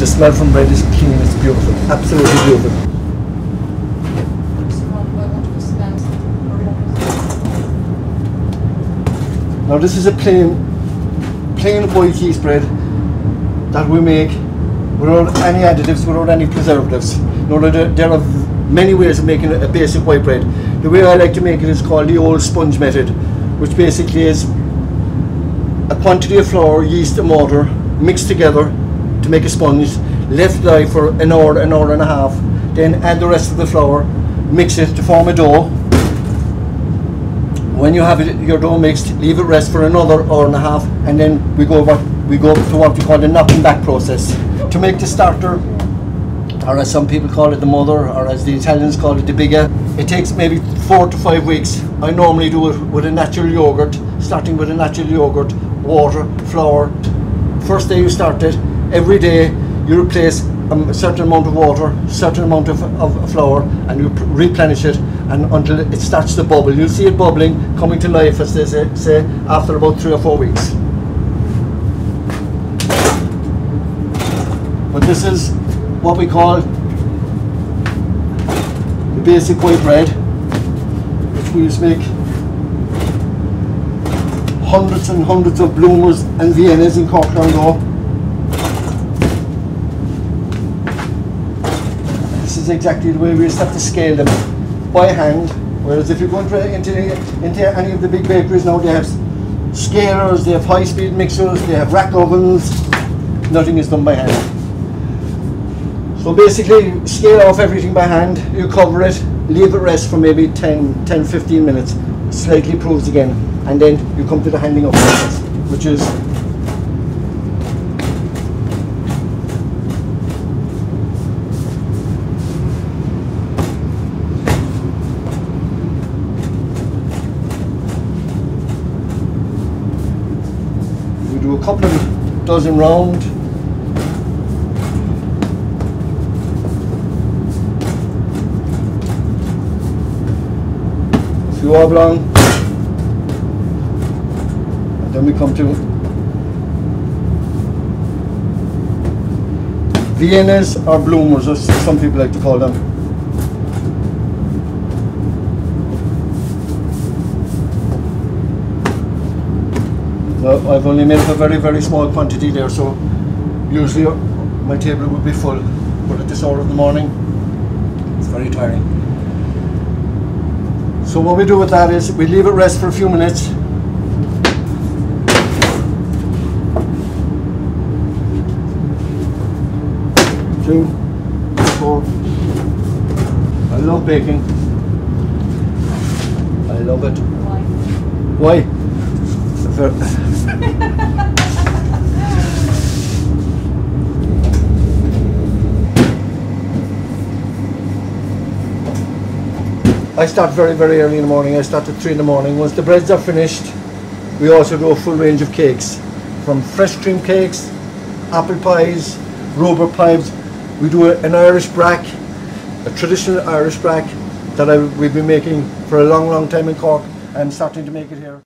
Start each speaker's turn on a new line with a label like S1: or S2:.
S1: The smell from bread is clean, it's beautiful, absolutely beautiful. Now this is a plain white yeast bread that we make without any additives, without any preservatives. Now there are many ways of making a basic white bread. The way I like to make it is called the old sponge method, which basically is a quantity of flour, yeast and water mixed together to make a sponge, left dry for an hour and a half, then add the rest of the flour, mix it to form a dough. When you have your dough mixed, leave it rest for another hour and a half, and then we go to what we call the knocking back process. To make the starter, or as some people call it the mother, or as the Italians call it the biga, it takes maybe 4 to 5 weeks. I normally do it with a natural yogurt, starting with a natural yogurt, water, flour. First day you start it, every day you replace a certain amount of water, certain amount of flour, and you replenish it and until it starts to bubble. You'll see it bubbling, coming to life, as they say after about 3 or 4 weeks. But this is what we call the basic white bread, which we just make hundreds and hundreds of bloomers and Viennas in Killorglin dough. This is exactly the way we just have to scale them by hand, whereas if you go into any of the big bakeries now, they have scalers, they have high-speed mixers, they have rack ovens. Nothing is done by hand. So basically, scale off everything by hand, you cover it, leave it rest for maybe 10-15 minutes, slightly proves again, and then you come to the handing up process, which is we do a couple of dozen round. Few oblong, and then we come to Viennas or bloomers, as some people like to call them. Now, I've only made a very, very small quantity there, so usually my table would be full, but at this hour of the morning, it's very tiring. So what we do with that is we leave it rest for a few minutes. 2, 4. I love baking. I love it. Why? Why? I start very, very early in the morning. I start at 3 in the morning. Once the breads are finished, we also do a full range of cakes, from fresh cream cakes, apple pies, rhubarb pies. We do an Irish brack, a traditional Irish brack that we've been making for a long, long time in Cork. I'm starting to make it here.